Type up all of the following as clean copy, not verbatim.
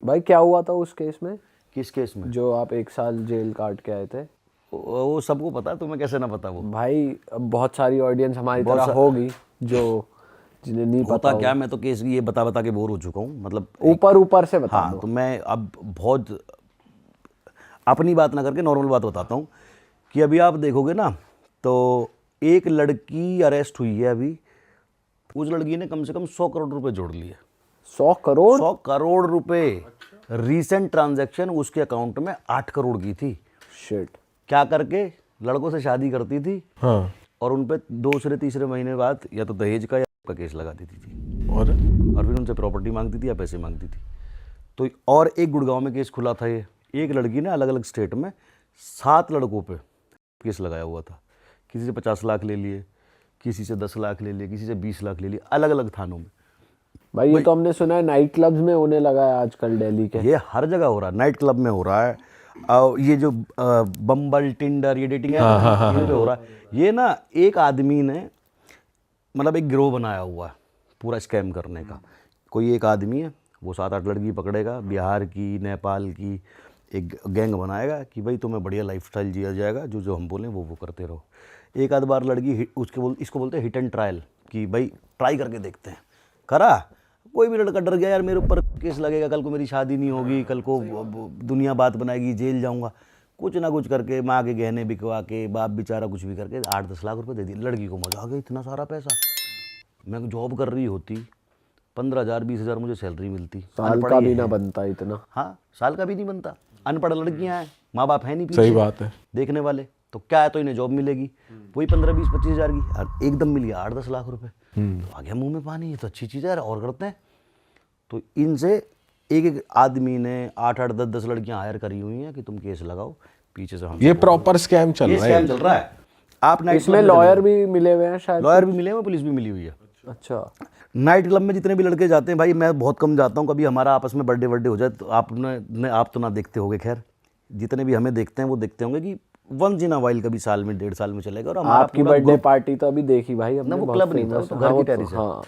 भाई क्या हुआ था उस केस में? किस केस में? जो आप 1 साल जेल काट के आए थे। वो सबको पता है, तुम्हें कैसे ना पता? वो भाई अब बहुत सारी ऑडियंस हमारी तरह होगी जो जिन्हें नहीं पता होता हो। क्या, मैं तो केस ये बता बता के बोर हो चुका हूँ, मतलब ऊपर ऊपर से बता हाँ। दो। तो मैं अब बहुत अपनी बात ना करके नॉर्मल बात बताता हूँ कि अभी आप देखोगे ना तो एक लड़की अरेस्ट हुई है अभी। उस लड़की ने कम से कम 100 करोड़ रुपए जोड़ लिए। 100 करोड़? 100 करोड़ रुपए। रीसेंट ट्रांजैक्शन उसके अकाउंट में 8 करोड़ की थी। शिट। क्या करके? लड़कों से शादी करती थी। हाँ। और उन पे दूसरे तीसरे महीने बाद या तो दहेज का या का केस लगा देती थी और फिर उनसे प्रॉपर्टी मांगती थी या पैसे मांगती थी। तो और एक गुड़गांव में केस खुला था। ये एक लड़की ने अलग अलग स्टेट में 7 लड़कों पे केस लगाया हुआ था। किसी से 50 लाख ले लिए, किसी से 10 लाख ले लिए, किसी से 20 लाख ले लिए, अलग अलग थानों में। भाई ये तो हमने सुना है नाइट क्लब्स में होने लगा है आजकल दिल्ली के। ये हर जगह हो रहा है, नाइट क्लब में हो रहा है। ये जो बम्बल, टिंडर, ये डेटिंग है, ये पे हो रहा है। ये ना एक आदमी ने मतलब एक गिरोह बनाया हुआ है पूरा स्कैम करने का। कोई एक आदमी है, वो 7-8 लड़की पकड़ेगा, बिहार की, नेपाल की, एक गैंग बनाएगा कि भाई तुम्हें बढ़िया लाइफस्टाइल जिया जाएगा, जो जो हम बोलें वो करते रहो। एक आध बार लड़की इसको बोलते हैं हिट एंड ट्रायल, कि भाई ट्राई करके देखते हैं। करा, कोई भी लड़का डर गया यार मेरे ऊपर केस लगेगा, कल को मेरी शादी नहीं होगी, कल को दुनिया बात बनाएगी, जेल जाऊंगा, कुछ ना कुछ करके माँ के गहने बिकवा के, बाप बेचारा कुछ भी करके 8-10 लाख रुपए दे दिए। लड़की को मजा आ गया, इतना सारा पैसा। मैं जॉब कर रही होती, 15,000 20,000 मुझे सैलरी मिलती। साल का भी ना बनता इतना। हाँ, साल का भी नहीं बनता। अनपढ़ लड़कियां हैं, माँ बाप है नहीं पीछे सही बात है देखने वाले, तो क्या है, तो इन्हें जॉब मिलेगी वही 15-20-25 हज़ार की, और एकदम मिल गया 8-10 लाख रुपए। तो आ गया मुंह में पानी, ये तो अच्छी चीज़ है यार, और करते हैं। तो इनसे एक आदमी ने 8-8 10-10 लड़कियां हायर करी हुई हैं कि तुम केस लगाओ, पीछे से हम ये प्रॉपर स्कैम चल रहा है। स्कैम चल रहा है। आप नाइट इसमें लॉयर भी मिले हुए हैं शायद? लॉयर भी मिले हुए, पुलिस भी मिली हुई है। अच्छा। नाइट क्लब में जितने भी लड़के जाते हैं भाई, मैं बहुत कम जाता हूँ, कभी हमारा आपस में बर्थडे वर्डे हो जाए तो आप तो ना देखते होगे, खैर जितने भी हमें देखते हैं वो देखते होंगे कि वंस इन अ वाइल, कभी साल में 1.5 साल में चलेगा। और हमारा आपकी बर्थडे पार्टी तो अभी देखी भाई हमने, ना, वो बहुत क्लब नहीं था, वो famous तो है। घर हाँ, की टेरिस है। हाँ।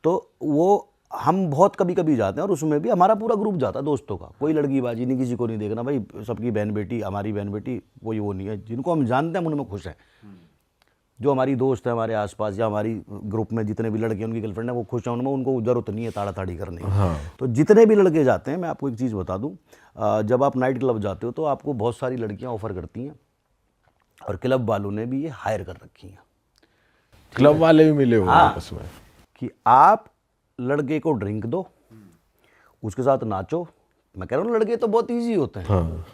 तो वो हम बहुत कभी कभी जाते हैं, और उसमें भी हमारा पूरा ग्रुप जाता है दोस्तों का। कोई लड़की बाजी नहीं, किसी को नहीं देखना भाई, सबकी बहन बेटी, हमारी बहन बेटी, कोई वो नहीं है। जिनको हम जानते हैं हम उनमें खुश हैं। जो हमारी दोस्त है हमारे आसपास, या हमारी ग्रुप में जितने भी लड़के हैं उनकी गर्लफ्रेंड है, वो खुश हैं उनमें, उनको जरूरत नहीं है ताड़ा ताड़ी करने की। हाँ। तो जितने भी लड़के जाते हैं, मैं आपको एक चीज़ बता दूं, जब आप नाइट क्लब जाते हो तो आपको बहुत सारी लड़कियां ऑफर करती हैं, और क्लब वालों ने भी ये हायर कर रखी हैं। क्लब वाले भी मिले हुए हैं आपस में कि आप लड़के को ड्रिंक दो, उसके साथ नाचो। मैं कह रहा हूँ लड़के तो बहुत ईजी होते हैं। हाँ।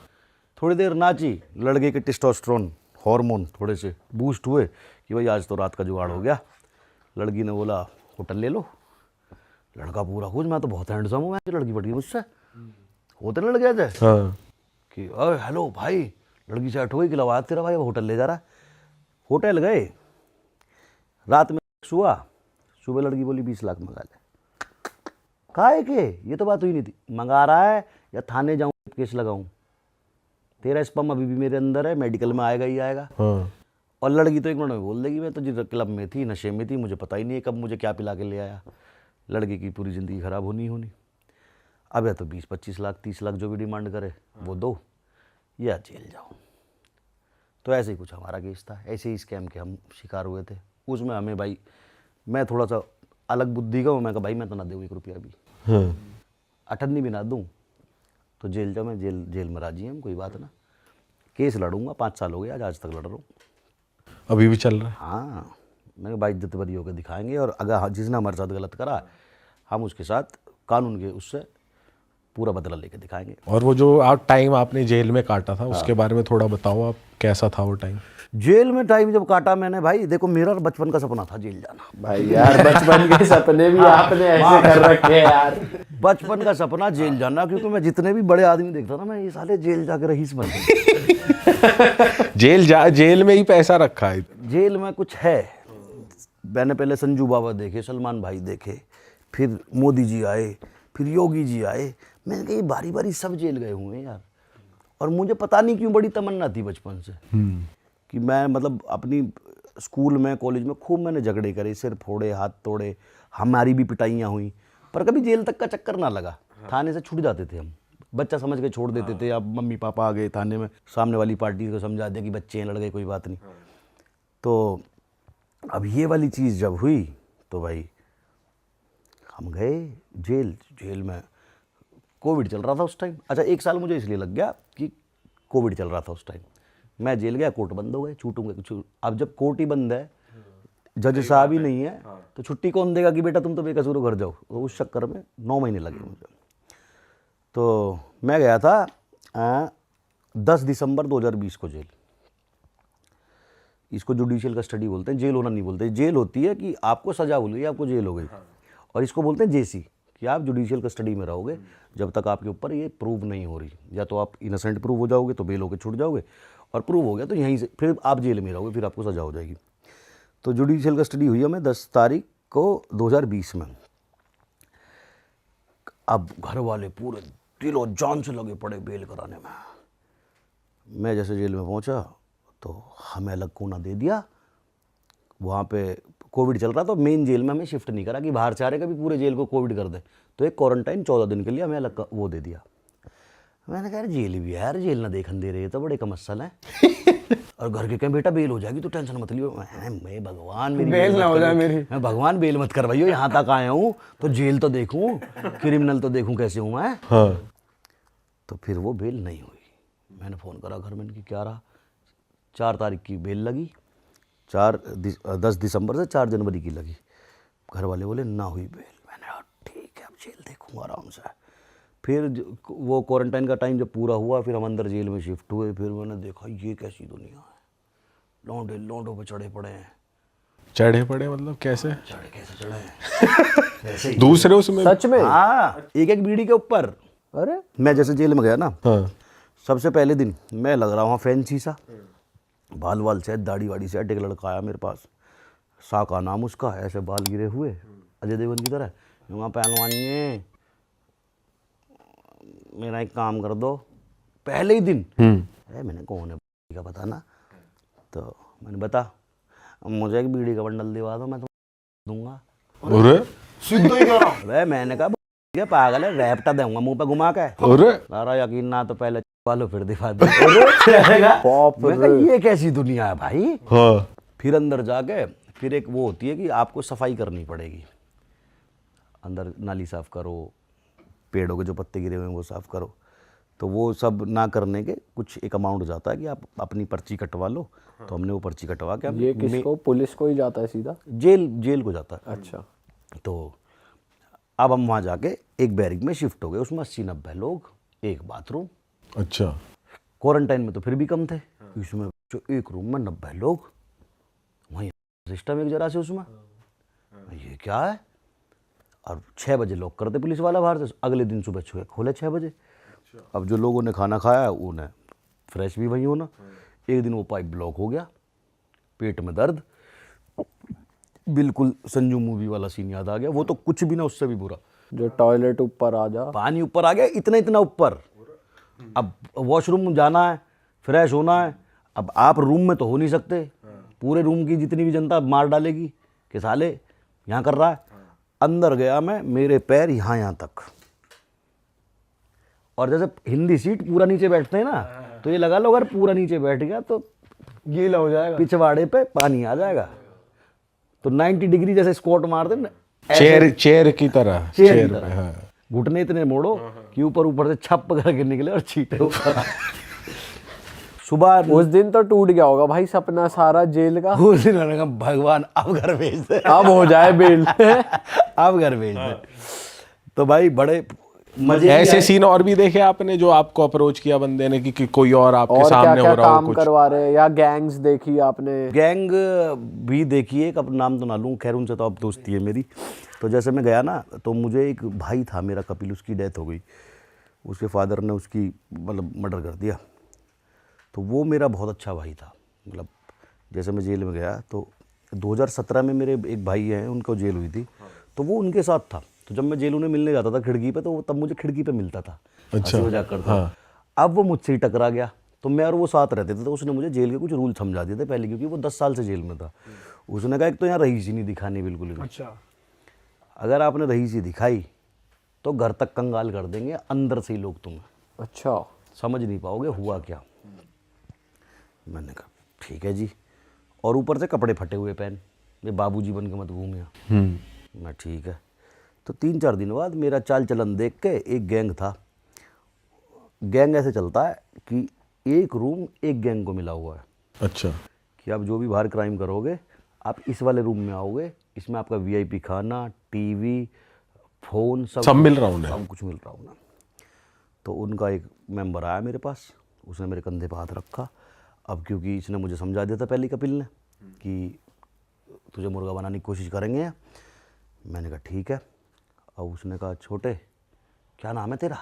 थोड़ी देर नाची, लड़के के टेस्टोस्टेरोन हार्मोन थोड़े से बूस्ट हुए कि भाई आज तो रात का जुगाड़ हो गया। लड़की ने बोला होटल ले लो, लड़का पूरा खुश, मैं तो बहुत हैंडसम हूँ, मैं लड़की पटी मुझसे, होते ना लड़के ऐसे हाँ। कि अरे हेलो भाई, लड़की सेट हो गई कि लवाद तेरा भाई होटल ले जा रहा है। होटल गए, रात में हुआ, सुबह लड़की बोली 20 लाख मंगा ले। काहे के? ये तो बात हुई नहीं थी। मंगा रहा है या थाने जाऊँ केस लगाऊं? तेरा स्पर्म अभी भी मेरे अंदर है, मेडिकल में आएगा ही आएगा। हाँ। और लड़की तो एक मिनट में बोल देगी मैं तो जिस क्लब में थी, नशे में थी, मुझे पता ही नहीं है कब मुझे क्या पिला के ले आया। लड़की की पूरी ज़िंदगी ख़राब होनी होनी। अब या तो 20-25 लाख 30 लाख जो भी डिमांड करे वो दो, या जेल जाओ। तो ऐसे ही कुछ हमारा केस था, ऐसे ही स्कैम के हम शिकार हुए थे। उसमें हमें भाई, मैं थोड़ा सा अलग बुद्धि का हूँ, मैं कहा भाई मैं तो ना दूँ 1 रुपया भी, हाँ। अठन्नी भी ना दूँ तो जेल जाओ। मैं जेल में राजी हूँ, कोई बात ना, केस लड़ूंगा। 5 साल हो गए आज तक लड़ रहा हूँ। अभी भी चल रहा है? हाँ, मैंने भाई इज्जत बरी होकर दिखाएंगे, और अगर जिसने हमारे साथ गलत करा हम उसके साथ कानून के उससे पूरा बदला लेके दिखाएंगे। और वो जो टाइम आपने जेल में काटा था उसके बारे में थोड़ा बताओ, आप कैसा था वो टाइम? जेल में टाइम जब काटा मैंने, भाई देखो मेरा बचपन का सपना था जेल जाना। भाई यार बचपन के सपने भी आपने ऐसे कर रखे हैं यार। बचपन का सपना जेल जाना, क्योंकि मैं जितने भी बड़े आदमी देखता था, मैं ये साले जेल जाकर रईस बन गए। जेल में ही पैसा रखा है। जेल में कुछ है। मैंने पहले संजू बाबा देखे, सलमान भाई देखे, फिर मोदी जी आए, फिर योगी जी आए। मैंने कहा ये बारी बारी सब जेल गए हुए हैं यार। और मुझे पता नहीं क्यों बड़ी तमन्ना थी बचपन से कि मैं मतलब अपनी स्कूल में कॉलेज में खूब मैंने झगड़े करे, सिर फोड़े, हाथ तोड़े, हमारी भी पिटाइयाँ हुई, पर कभी जेल तक का चक्कर ना लगा। थाने से छूट जाते थे हम, बच्चा समझ के छोड़ देते थे। अब मम्मी पापा आ गए थाने में, सामने वाली पार्टी को समझा दिया कि बच्चे हैं, लड़ गए, कोई बात नहीं। तो अब ये वाली चीज़ जब हुई तो भाई हम गए जेल में। कोविड चल रहा था उस टाइम। अच्छा, 1 साल मुझे इसलिए लग गया कि कोविड चल रहा था उस टाइम। मैं जेल गया, कोर्ट बंद हो गए, छूटूंगा कुछ। अब जब कोर्ट ही बंद है, जज साहब ही नहीं है, तो छुट्टी कौन देगा कि बेटा तुम तो बेकसूर हो, घर जाओ। तो उस चक्कर में 9 महीने लगे मुझे। तो मैं गया था 10 दिसंबर 2020 को जेल। इसको जुडिशियल कस्टडी बोलते हैं, जेल होना नहीं बोलते। जेल होती है कि आपको सजा हो गई, आपको जेल हो गई। और इसको बोलते हैं जेसी, कि आप जुडिशियल कस्टडी में रहोगे जब तक आपके ऊपर ये प्रूव नहीं हो रही। या तो आप इनोसेंट प्रूव हो जाओगे तो बेल होकर छूट जाओगे, और प्रूव हो गया तो यहीं से फिर आप जेल में रहोगे, फिर आपको सजा हो जाएगी। तो जुडिशियल कस्टडी हुई हमें 10 तारीख को 2020 में। अब घर वाले पूरे दिलो जान से लगे पड़े बेल कराने में। मैं जैसे जेल में पहुंचा तो हमें अलग कोना दे दिया। वहाँ पे कोविड चल रहा, तो मेन जेल में हमें शिफ्ट नहीं करा कि बाहर से आ रहे कभी पूरे जेल को कोविड कर दे। तो एक क्वारंटाइन 14 दिन के लिए हमें अलग वो दे दिया। मैंने कहा जेल भी है यार, जेल ना देखन दे रहे तो बड़े का मसल है। और घर के कहें बेटा बेल हो जाएगी तो टेंशन मत लियो। मैं भगवान मेरी बेल ना हो जाए मेरी, मैं भगवान बेल मत करवाइयो, यहाँ तक आया हूँ तो जेल तो देखूँ, क्रिमिनल तो देखूँ कैसे हूँ मैं। तो फिर वो बेल नहीं हुई। मैंने फ़ोन करा घर में कि क्या रहा। 4 तारीख की बेल लगी, 10 दिसंबर से 4 जनवरी की लगी। घर वाले बोले ना हुई बेल। मैंने कहा ठीक है, अब जेल देखूँगा आराम से। फिर वो क्वारंटाइन का टाइम जब पूरा हुआ, फिर हम अंदर जेल में शिफ्ट हुए। फिर मैंने देखा ये कैसी दुनिया है, लौंडे लौंडों पे चढ़े पड़े हैं। चढ़े पड़े मतलब कैसे? चढ़े कैसे चढ़े हैं ऐसे ही। दूसरे उसमें? सच में? हाँ, एक बीड़ी के ऊपर। अरे मैं जैसे जेल में गया ना, हाँ। सबसे पहले दिन मैं लग रहा हूँ फैंसी सा, बाल वाल से, दाढ़ी वाड़ी से। एक लड़का आया मेरे पास, सा का नाम उसका, ऐसे बाल गिरे हुए अजय देवगन की तरह। वहाँ पहलवान जी मेरा एक काम कर दो, पहले ही दिन। मैंने कौन है का पता ना, तो मैंने बता मुझे एक बीड़ी का बंडल दिवा दो, मैं तुम्हें दूंगा। अरे सीधा ही कहा। मैंने कहा ये पागल है, रैपटा दूंगा मुंह पे घुमा के। अरे सारा यकीन ना तो पहले वालो फिर दिखा दो। मैं कहा ये कैसी दुनिया है भाई। हाँ। फिर अंदर जाके फिर एक वो होती है कि आपको सफाई करनी पड़ेगी। अंदर नाली साफ करो, पेड़ों के जो पत्ते गिरे हुए हैं वो साफ करो। तो वो सब ना करने के कुछ एक अमाउंट जाता है कि आप अपनी पर्ची कटवा लो। तो हमने वो पर्ची कटवा के ये किसको, पुलिस को ही जाता है सीधा? जेल को जाता है। अच्छा। तो अब हम वहाँ जाके एक बैरिक में शिफ्ट हो गए। उसमें 80-90 लोग, एक बाथरूम। अच्छा। क्वारंटाइन में तो फिर भी कम थे। इसमें जो एक रूम में 90 लोग, वहीं सिस्टम एक जरा से उसमें। ये क्या है। और 6 बजे लॉक करते पुलिस वाला बाहर से। अगले दिन सुबह खोले 6 बजे। अब जो लोगों ने खाना खाया उन्हें फ्रेश भी वही होना। एक दिन वो पाइप ब्लॉक हो गया, पेट में दर्द, बिल्कुल संजू मूवी वाला सीन याद आ गया। वो तो कुछ भी ना उससे भी बुरा, जो टॉयलेट ऊपर आ जा, पानी ऊपर आ गया, इतना ऊपर। अब वॉशरूम जाना है, फ्रेश होना है। अब आप रूम में तो हो नहीं सकते, पूरे रूम की जितनी भी जनता मार डालेगी कि साले यहाँ कर रहा है। अंदर गया मैं, मेरे पैर यहाँ तक। और जैसे हिंदी सीट पूरा नीचे बैठते हैं ना, तो ये लगा लो अगर पूरा नीचे बैठ गया तो गीला हो जाएगा, पिछवाड़े पे पानी आ जाएगा। तो 90 डिग्री जैसे स्क्वाट मारते ना, चेयर की तरह। चेयर पे, हाँ। घुटने इतने मोड़ो कि ऊपर से छप करके निकले और छीटे ऊपर। सुबह उस दिन तो टूट गया होगा भाई सपना सारा जेल का। उस दिन मैंने कहा भगवान अब घर भेज दे, अब हो जाए बेल। अब घर भेज दे। तो भाई बड़े मजे ऐसे सीन और भी देखे आपने जो आपको अप्रोच किया बंदे ने कि कोई और आपके सामने क्या हो रहा हो काम कुछ? करवा रहे, या गैंग्स देखी आपने? गैंग भी देखी है, अब नाम तो ना लूँ, खैर उनसे तो अब दोस्ती है मेरी। तो जैसे मैं गया ना, तो मुझे एक भाई था मेरा कपिल, उसकी डेथ हो गई। उसके फादर ने उसकी मतलब मर्डर कर दिया। तो वो मेरा बहुत अच्छा भाई था। मतलब जैसे मैं जेल में गया तो 2017 में मेरे एक भाई हैं, उनको जेल हुई थी, तो वो उनके साथ था। तो जब मैं जेल उन्हें मिलने जाता था खिड़की पे, तो वो तब मुझे खिड़की पे मिलता था। अच्छा। मजाक करता। अब वो मुझसे ही टकरा गया, तो मैं और वो साथ रहते थे। तो उसने मुझे जेल के कुछ रूल समझा दिए थे पहले, क्योंकि वो 10 साल से जेल में था। उसने कहा एक तो यहाँ रईसी नहीं दिखानी बिल्कुल भी। अच्छा। अगर आपने रईसी दिखाई तो घर तक कंगाल कर देंगे, अंदर से ही लोग तुम्हें। अच्छा, समझ नहीं पाओगे हुआ क्या। मैंने कहा ठीक है जी, और ऊपर से कपड़े फटे हुए पहन, ये बाबूजी बन के मत घूम यहाँ। मैं ठीक है। तो 3-4 दिन बाद मेरा चाल चलन देख के एक गैंग था। गैंग ऐसे चलता है कि एक रूम एक गैंग को मिला हुआ है अच्छा, कि आप जो भी बाहर क्राइम करोगे आप इस वाले रूम में आओगे, इसमें आपका वीआईपी खाना, टीवी, फ़ोन सब मिल रहा उन्हें। सब कुछ मिल रहा उन्हें। तो उनका एक मेंबर आया मेरे पास, उसने मेरे कंधे पर हाथ रखा। अब क्योंकि इसने मुझे समझा दिया था पहले कपिल ने कि तुझे मुर्गा बनाने की कोशिश करेंगे। मैंने कहा ठीक है। अब उसने कहा छोटे क्या नाम है तेरा?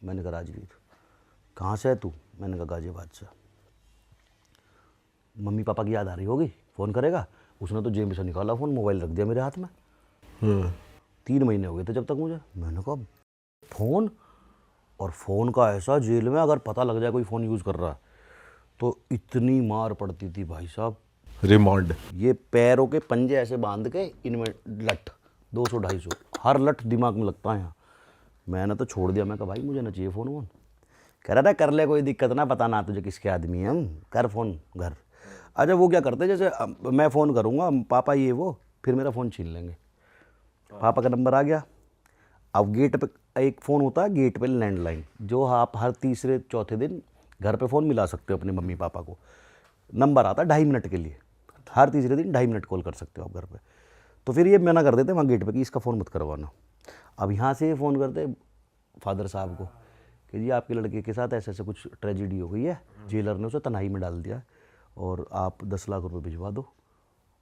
मैंने कहा राजवीर। कहाँ से है तू? मैंने कहा गाजियाबाद से। मम्मी पापा की याद आ रही होगी, फ़ोन करेगा। उसने तो जेब में से निकाला फ़ोन, मोबाइल रख दिया मेरे हाथ में। 3 महीने हो गए थे जब तक मुझे। मैंने कहा फ़ोन, और फ़ोन का ऐसा, जेल में अगर पता लग जाए कोई फ़ोन यूज़ कर रहा है तो इतनी मार पड़ती थी भाई साहब। रिमांड। ये पैरों के पंजे ऐसे बांध के इनमें लठ 200-250 हर लठ दिमाग में लगता है यहाँ। मैंने तो छोड़ दिया। मैं कहा भाई मुझे ना चाहिए फ़ोन वोन। कह रहा था कर ले, कोई दिक्कत ना, पता ना तुझे किसके आदमी हैं हम, कर फ़ोन घर। अच्छा वो क्या करते, जैसे मैं फ़ोन करूँगा पापा ये वो, फिर मेरा फ़ोन छीन लेंगे। पापा का नंबर आ गया। अब गेट पे एक फ़ोन होता है, गेट पे लैंडलाइन, जो आप हर तीसरे चौथे दिन घर पे फ़ोन मिला सकते हो अपने मम्मी पापा को। नंबर आता है 2.5 मिनट के लिए, हर तीसरे दिन 2.5 मिनट कॉल कर सकते हो आप घर पे। तो फिर ये मना कर देते वहाँ गेट पे कि इसका फ़ोन मत करवाना। अब यहाँ से ये फ़ोन करते फादर साहब को कि जी आपके लड़के के साथ ऐसे ऐसे कुछ ट्रेजिडी हो गई है, जेलर ने उसे तन्हाई में डाल दिया और आप 10 लाख रुपए भिजवा दो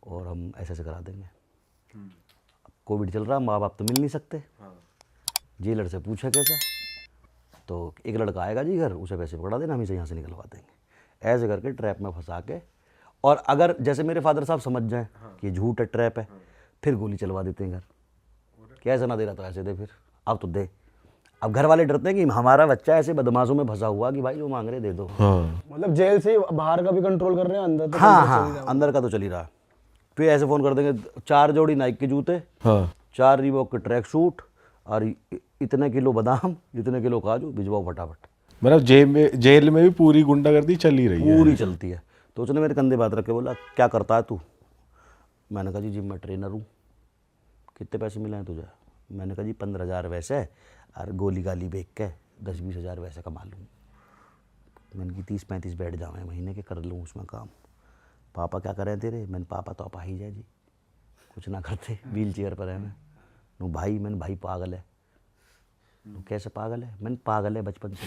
और हम ऐसे ऐसे करा देंगे। अब कोविड चल रहा, माँ बाप तो मिल नहीं सकते। जेलर से पूछा कैसा, तो एक लड़का आएगा जी घर, उसे पैसे पकड़ा देना, हम इसे यहाँ से निकलवा देंगे। ऐसे करके ट्रैप में फंसा के, और अगर जैसे मेरे फादर साहब समझ जाएं कि ये झूठ है, ट्रैप है, फिर गोली चलवा देते हैं घर। कैसे ना दे रहा तो ऐसे दे, फिर अब तो दे। अब घर वाले डरते हैं कि हमारा बच्चा ऐसे बदमाशों में फंसा हुआ कि भाई जो मांग रहे दे दो। मतलब जेल से बाहर का भी कंट्रोल कर रहे हैं, अंदर तो हाँ हाँ, अंदर का तो चल ही रहा है। फिर ऐसे फ़ोन कर देंगे 4 जोड़ी नाइक के जूते, 4 रीबॉक के ट्रैक सूट और इतने किलो बादाम, इतने किलो काजू, भिजवाओ फटाफट। मतलब जेल में भी पूरी गुंडागर्दी चल ही रही है। पूरी चलती है। तो उसने मेरे कंधे बात रख के बोला क्या करता है तू? मैंने कहा जी जिम में ट्रेनर हूँ। कितने पैसे मिले हैं तुझे? मैंने कहा जी 15,000 वैसे और गोली गाली बेच के 10-20 हज़ार वैसे कमा लूँ। मैंने कि 30-35 बैठ जावे महीने के, कर लूँ उसमें काम। पापा क्या करें तेरे? मैंने पापा तो आप आ ही जाए जी, कुछ ना करते, व्हील चेयर पर है मैं। नो भाई, मैंने भाई पागल है। कैसे पागल है? मैंने पागल है बचपन से।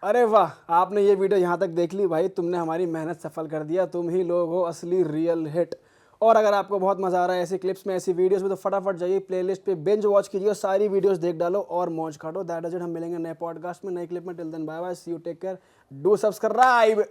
अरे वाह, आपने ये वीडियो यहाँ तक देख ली भाई, तुमने हमारी मेहनत सफल कर दिया। तुम ही लोग हो असली रियल हिट। और अगर आपको बहुत मजा आ रहा है ऐसी क्लिप्स में, ऐसी वीडियोस में, तो फटाफट जाइए प्लेलिस्ट पे, बिंज वॉच कीजिए, सारी वीडियोस देख डालो और मौज काटो। That is it. हम मिलेंगे नए पॉडकास्ट में, नए क्लिप में। Till then bye bye, see you, take care, do subscribe.